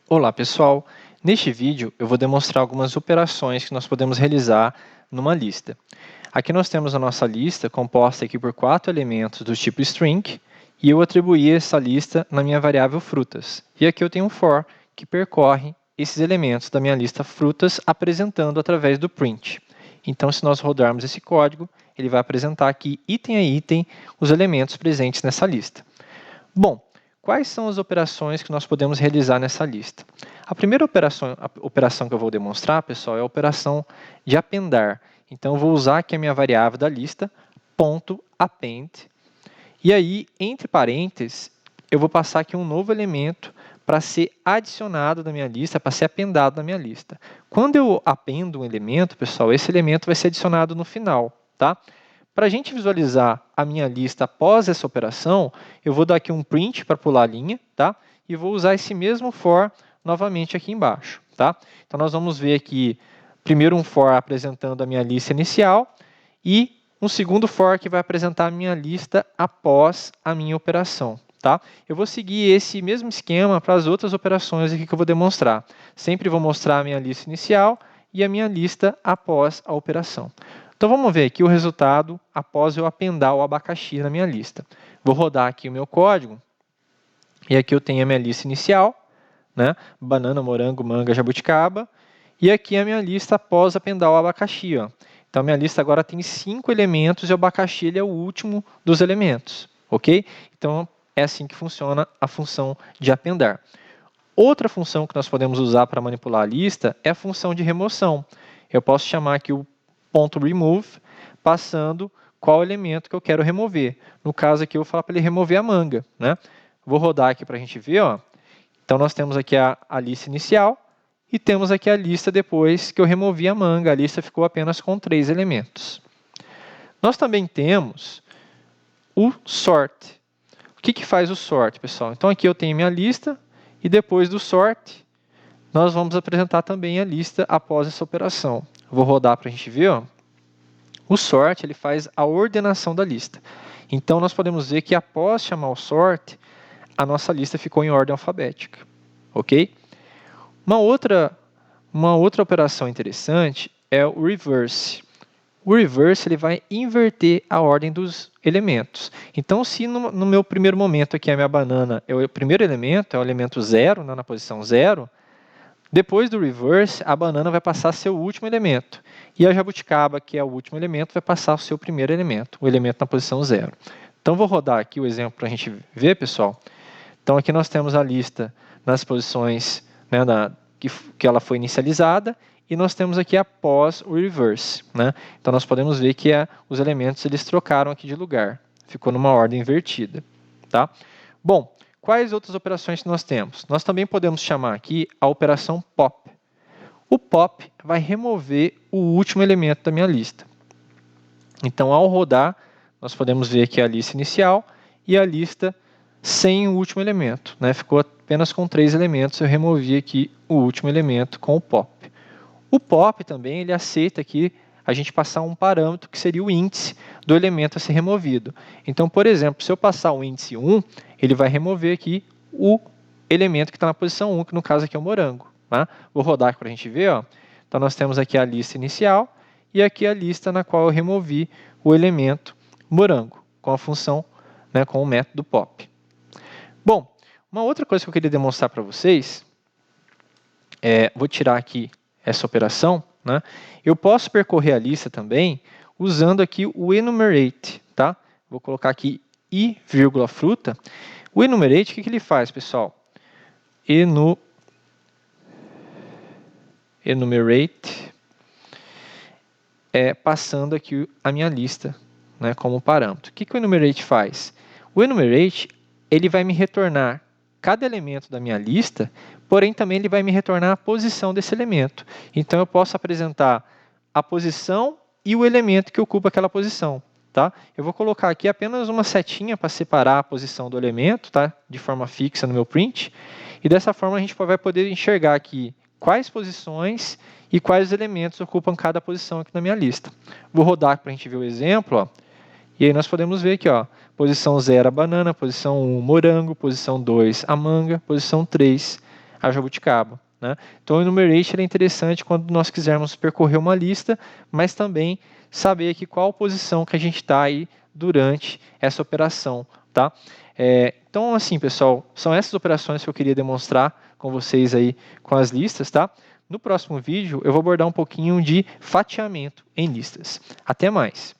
Olá pessoal, neste vídeo eu vou demonstrar algumas operações que nós podemos realizar numa lista. Aqui nós temos a nossa lista composta aqui por 4 elementos do tipo string e eu atribuí essa lista na minha variável frutas. E aqui eu tenho um for que percorre esses elementos da minha lista frutas apresentando através do print. Então se nós rodarmos esse código, ele vai apresentar aqui item a item os elementos presentes nessa lista. Bom, quais são as operações que nós podemos realizar nessa lista? A primeira operação que eu vou demonstrar, pessoal, é a operação de appendar. Então, eu vou usar aqui a minha variável da lista, .append, e aí, entre parênteses, eu vou passar aqui um novo elemento para ser adicionado na minha lista, para ser appendado na minha lista. Quando eu appendo um elemento, pessoal, esse elemento vai ser adicionado no final, tá? Para a gente visualizar a minha lista após essa operação, eu vou dar aqui um print para pular a linha, tá? E vou usar esse mesmo for novamente aqui embaixo, tá? Então, nós vamos ver aqui, primeiro um for apresentando a minha lista inicial e um segundo for que vai apresentar a minha lista após a minha operação, tá? Eu vou seguir esse mesmo esquema para as outras operações aqui que eu vou demonstrar. Sempre vou mostrar a minha lista inicial e a minha lista após a operação. Então, vamos ver aqui o resultado após eu appendar o abacaxi na minha lista. Vou rodar aqui o meu código. E aqui eu tenho a minha lista inicial, né? Banana, morango, manga, jabuticaba. E aqui a minha lista após appendar o abacaxi. Ó. Então, a minha lista agora tem 5 elementos e o abacaxi ele é o último dos elementos. Ok? Então, é assim que funciona a função de appendar. Outra função que nós podemos usar para manipular a lista é a função de remoção. Eu posso chamar aqui o .remove, passando qual elemento que eu quero remover. No caso aqui, eu vou falar para ele remover a manga. Né? Vou rodar aqui para a gente ver. Ó. Então, nós temos aqui a lista inicial e temos aqui a lista depois que eu removi a manga. A lista ficou apenas com 3 elementos. Nós também temos o sort. O que faz o sort, pessoal? Então, aqui eu tenho minha lista e depois do sort, nós vamos apresentar também a lista após essa operação. Vou rodar para a gente ver. Ó. O sort ele faz a ordenação da lista. Então, nós podemos ver que após chamar o sort, a nossa lista ficou em ordem alfabética. Ok? Uma outra operação interessante é o reverse. O reverse ele vai inverter a ordem dos elementos. Então, se no meu primeiro momento aqui a minha banana é o primeiro elemento, é o elemento 0, né, na posição 0, depois do reverse, a banana vai passar a ser o último elemento. E a jabuticaba, que é o último elemento, vai passar o seu primeiro elemento, o elemento na posição 0. Então, vou rodar aqui o exemplo para a gente ver, pessoal. Então, aqui nós temos a lista nas posições, né, que ela foi inicializada, e nós temos aqui após o reverse. Né? Então, nós podemos ver que os elementos eles trocaram aqui de lugar. Ficou numa ordem invertida. Tá? Bom, quais outras operações que nós temos? Nós também podemos chamar aqui a operação pop. O pop vai remover o último elemento da minha lista. Então, ao rodar, nós podemos ver aqui a lista inicial e a lista sem o último elemento. Né? Ficou apenas com 3 elementos, eu removi aqui o último elemento com o pop. O pop também ele aceita aqui a gente passar um parâmetro que seria o índice do elemento a ser removido. Então, por exemplo, se eu passar o índice 1, ele vai remover aqui o elemento que está na posição 1, que no caso aqui é o morango. Tá? Vou rodar aqui para a gente ver. Ó. Então, nós temos aqui a lista inicial e aqui a lista na qual eu removi o elemento morango, com a função, né, com o método pop. Bom, uma outra coisa que eu queria demonstrar para vocês, vou tirar aqui essa operação, né? Eu posso percorrer a lista também usando aqui o enumerate. Tá? Vou colocar aqui i, fruta. O enumerate, o que ele faz, pessoal? Enumerate, passando aqui a minha lista, né, como parâmetro. O que o enumerate faz? O enumerate ele vai me retornar cada elemento da minha lista, porém também ele vai me retornar a posição desse elemento. Então, eu posso apresentar a posição e o elemento que ocupa aquela posição. Tá? Eu vou colocar aqui apenas uma setinha para separar a posição do elemento, tá? De forma fixa no meu print. E dessa forma a gente vai poder enxergar aqui quais posições e quais elementos ocupam cada posição aqui na minha lista. Vou rodar para a gente ver o exemplo. Ó. E aí nós podemos ver aqui, ó, posição 0 a banana, posição 1 morango, posição 2 a manga, posição 3 a jabuticaba, né? Então, o enumerate é interessante quando nós quisermos percorrer uma lista, mas também saber aqui qual posição que a gente está aí durante essa operação, tá? Então, assim, pessoal, são essas operações que eu queria demonstrar com vocês aí com as listas, tá? No próximo vídeo, eu vou abordar um pouquinho de fatiamento em listas. Até mais!